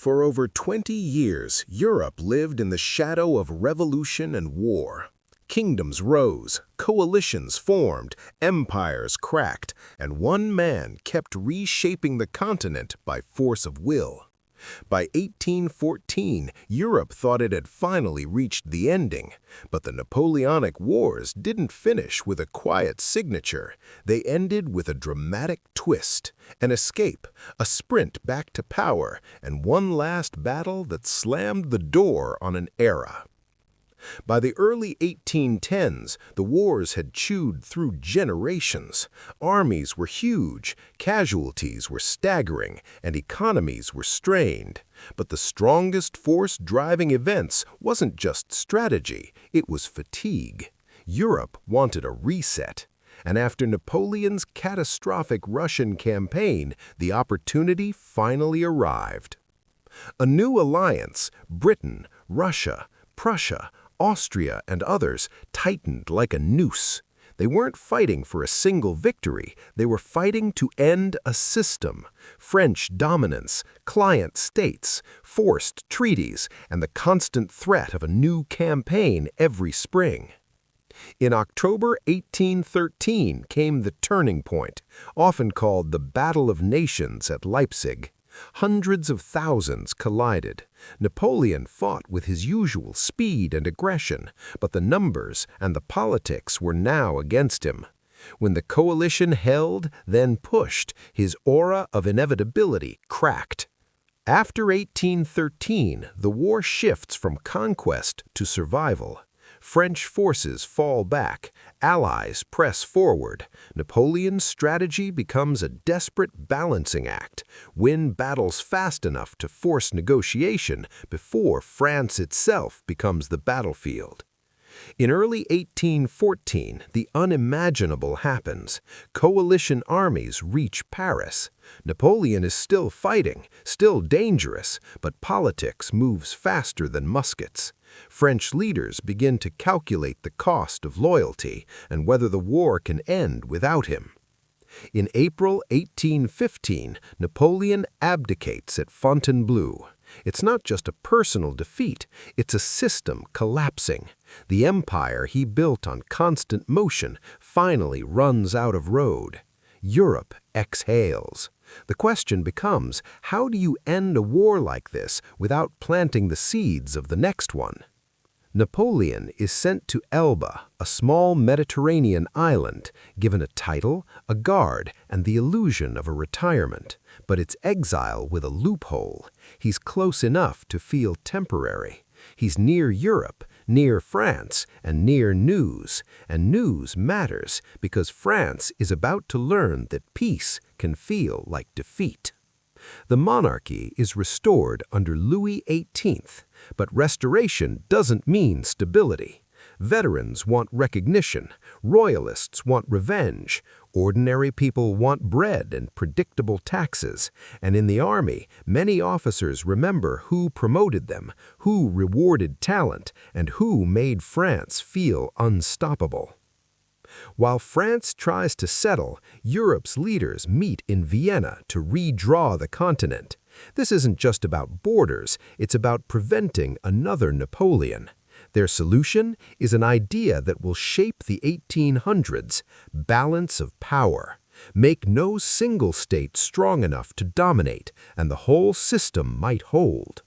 For over 20 years, Europe lived in the shadow of revolution and war. Kingdoms rose, coalitions formed, empires cracked, and one man kept reshaping the continent by force of will. By 1814, Europe thought it had finally reached the ending, but the Napoleonic Wars didn't finish with a quiet signature. They ended with a dramatic twist, an escape, a sprint back to power, and one last battle that slammed the door on an era. By the early 1810s, the wars had chewed through generations. Armies were huge, casualties were staggering, and economies were strained. But the strongest force driving events wasn't just strategy, it was fatigue. Europe wanted a reset. And after Napoleon's catastrophic Russian campaign, the opportunity finally arrived. A new alliance, Britain, Russia, Prussia, Austria, and others, tightened like a noose. They weren't fighting for a single victory, they were fighting to end a system. French dominance, client states, forced treaties, and the constant threat of a new campaign every spring. In October 1813 came the turning point, often called the Battle of Nations at Leipzig. Hundreds of thousands collided. Napoleon fought with his usual speed and aggression, but the numbers and the politics were now against him. When the coalition held, then pushed, his aura of inevitability cracked. After 1813, the war shifts from conquest to survival. French forces fall back, allies press forward. Napoleon's strategy becomes a desperate balancing act. Win battles fast enough to force negotiation before France itself becomes the battlefield. In early 1814, the unimaginable happens. Coalition armies reach Paris. Napoleon is still fighting, still dangerous, but politics moves faster than muskets. French leaders begin to calculate the cost of loyalty and whether the war can end without him. In April 1815, Napoleon abdicates at Fontainebleau. It's not just a personal defeat, it's a system collapsing. The empire he built on constant motion finally runs out of road. Europe exhales. The question becomes, how do you end a war like this without planting the seeds of the next one? Napoleon is sent to Elba, a small Mediterranean island, given a title, a guard, and the illusion of a retirement. But it's exile with a loophole. He's close enough to feel temporary. He's near Europe, near France, and near news. And news matters because France is about to learn that peace can feel like defeat. The monarchy is restored under Louis XVIII, but restoration doesn't mean stability. Veterans want recognition, royalists want revenge, ordinary people want bread and predictable taxes, and in the army, many officers remember who promoted them, who rewarded talent, and who made France feel unstoppable. While France tries to settle, Europe's leaders meet in Vienna to redraw the continent. This isn't just about borders, it's about preventing another Napoleon. Their solution is an idea that will shape the 1800s, balance of power. Make no single state strong enough to dominate, and the whole system might hold.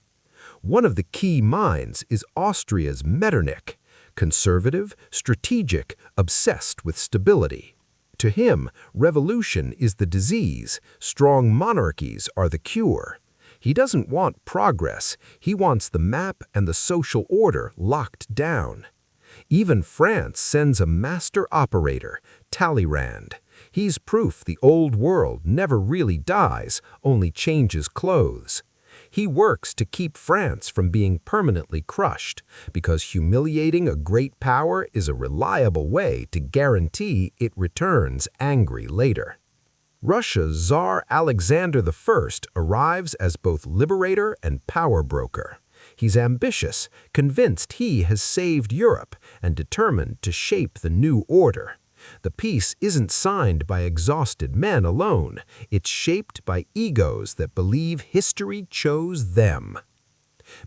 One of the key minds is Austria's Metternich. Conservative, strategic, obsessed with stability. To him, revolution is the disease, strong monarchies are the cure. He doesn't want progress, he wants the map and the social order locked down. Even France sends a master operator, Talleyrand. He's proof the old world never really dies, only changes clothes. He works to keep France from being permanently crushed, because humiliating a great power is a reliable way to guarantee it returns angry later. Russia's Tsar Alexander I arrives as both liberator and power broker. He's ambitious, convinced he has saved Europe, and determined to shape the new order. The peace isn't signed by exhausted men alone. It's shaped by egos that believe history chose them.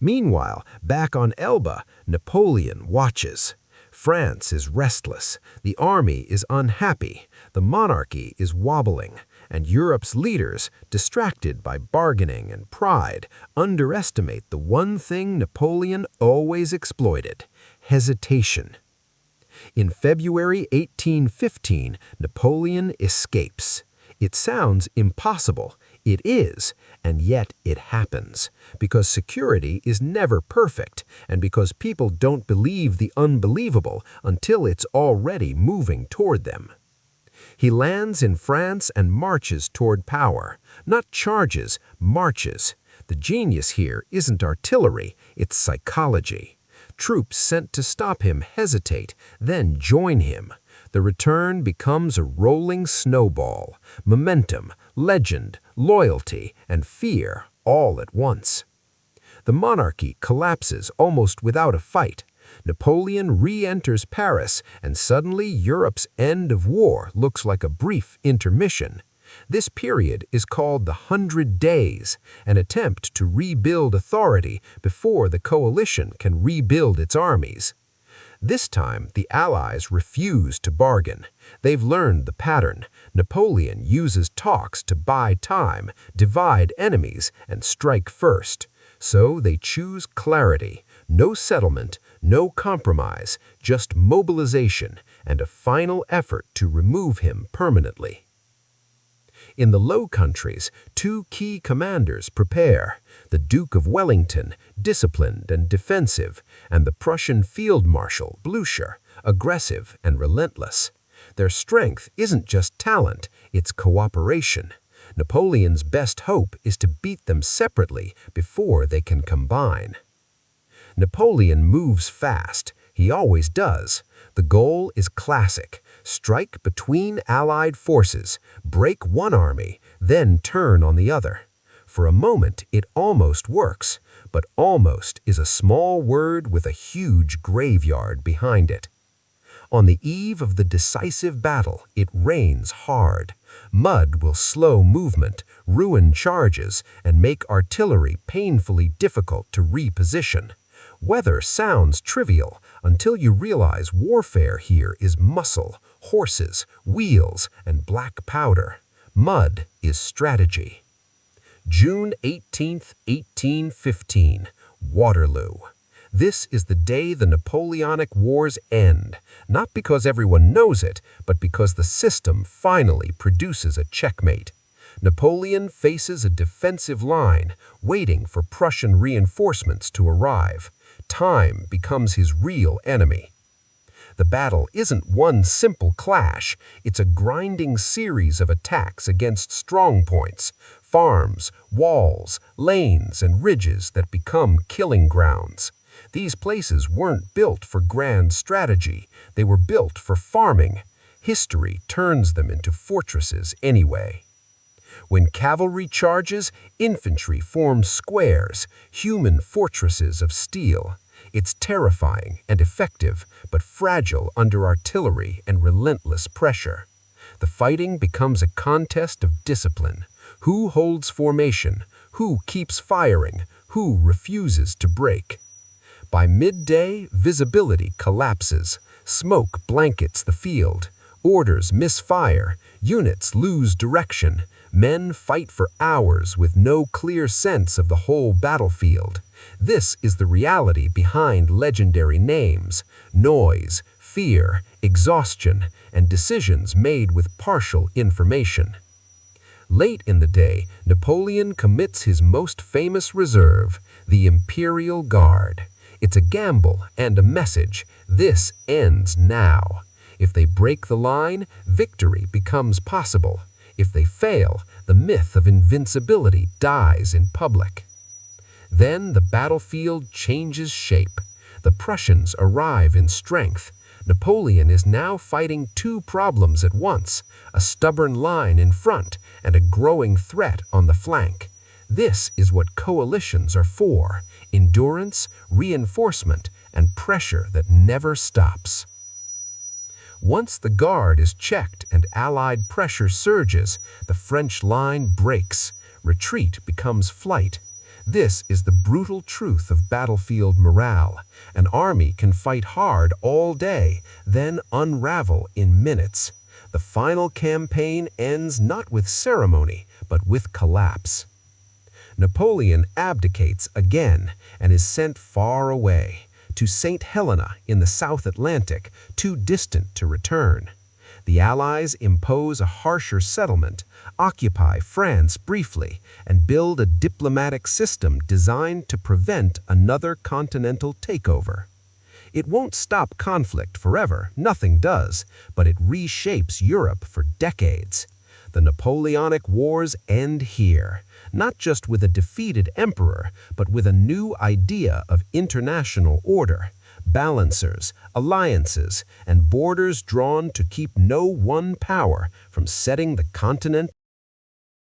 Meanwhile, back on Elba, Napoleon watches. France is restless, the army is unhappy, the monarchy is wobbling, and Europe's leaders, distracted by bargaining and pride, underestimate the one thing Napoleon always exploited: hesitation. In February 1815, Napoleon escapes. It sounds impossible. It is, and yet it happens, because security is never perfect, and because people don't believe the unbelievable until it's already moving toward them. He lands in France and marches toward power. Not charges, marches. The genius here isn't artillery, it's psychology. Troops sent to stop him hesitate, then join him. The return becomes a rolling snowball, momentum, legend, loyalty, and fear all at once. The monarchy collapses almost without a fight. Napoleon re-enters Paris, and suddenly Europe's end of war looks like a brief intermission. This period is called the 100 Days, an attempt to rebuild authority before the coalition can rebuild its armies. This time, the Allies refuse to bargain. They've learned the pattern. Napoleon uses talks to buy time, divide enemies, and strike first. So they choose clarity. No settlement, no compromise, just mobilization and a final effort to remove him permanently. In the Low Countries, two key commanders prepare: the Duke of Wellington, disciplined and defensive, and the Prussian Field Marshal Blücher, aggressive and relentless. Their strength isn't just talent, it's cooperation. Napoleon's best hope is to beat them separately before they can combine. Napoleon moves fast. He always does. The goal is classic: strike between allied forces, break one army, then turn on the other. For a moment, it almost works, but almost is a small word with a huge graveyard behind it. On the eve of the decisive battle, it rains hard. Mud will slow movement, ruin charges, and make artillery painfully difficult to reposition. Weather sounds trivial until you realize warfare here is muscle, horses, wheels, and black powder. Mud is strategy. June 18, 1815, Waterloo. This is the day the Napoleonic Wars end, not because everyone knows it, but because the system finally produces a checkmate. Napoleon faces a defensive line, waiting for Prussian reinforcements to arrive. Time becomes his real enemy. The battle isn't one simple clash, it's a grinding series of attacks against strong points, farms, walls, lanes, and ridges that become killing grounds. These places weren't built for grand strategy, they were built for farming. History turns them into fortresses anyway. When cavalry charges, infantry forms squares, human fortresses of steel. It's terrifying and effective, but fragile under artillery and relentless pressure. The fighting becomes a contest of discipline. Who holds formation? Who keeps firing? Who refuses to break? By midday, visibility collapses. Smoke blankets the field. Orders misfire. Units lose direction. Men fight for hours with no clear sense of the whole battlefield. This is the reality behind legendary names: noise, fear, exhaustion, and decisions made with partial information. Late in the day, Napoleon commits his most famous reserve, the Imperial Guard. It's a gamble and a message: this ends now. If they break the line, victory becomes possible. If they fail, the myth of invincibility dies in public. Then the battlefield changes shape. The Prussians arrive in strength. Napoleon is now fighting two problems at once: a stubborn line in front and a growing threat on the flank. This is what coalitions are for: endurance, reinforcement, and pressure that never stops. Once the guard is checked and Allied pressure surges, the French line breaks. Retreat becomes flight. This is the brutal truth of battlefield morale. An army can fight hard all day, then unravel in minutes. The final campaign ends not with ceremony, but with collapse. Napoleon abdicates again and is sent far away, to St. Helena in the South Atlantic, too distant to return. The Allies impose a harsher settlement, occupy France briefly, and build a diplomatic system designed to prevent another continental takeover. It won't stop conflict forever, nothing does, but it reshapes Europe for decades. The Napoleonic Wars end here, not just with a defeated emperor, but with a new idea of international order, balancers, alliances, and borders drawn to keep no one power from setting the continent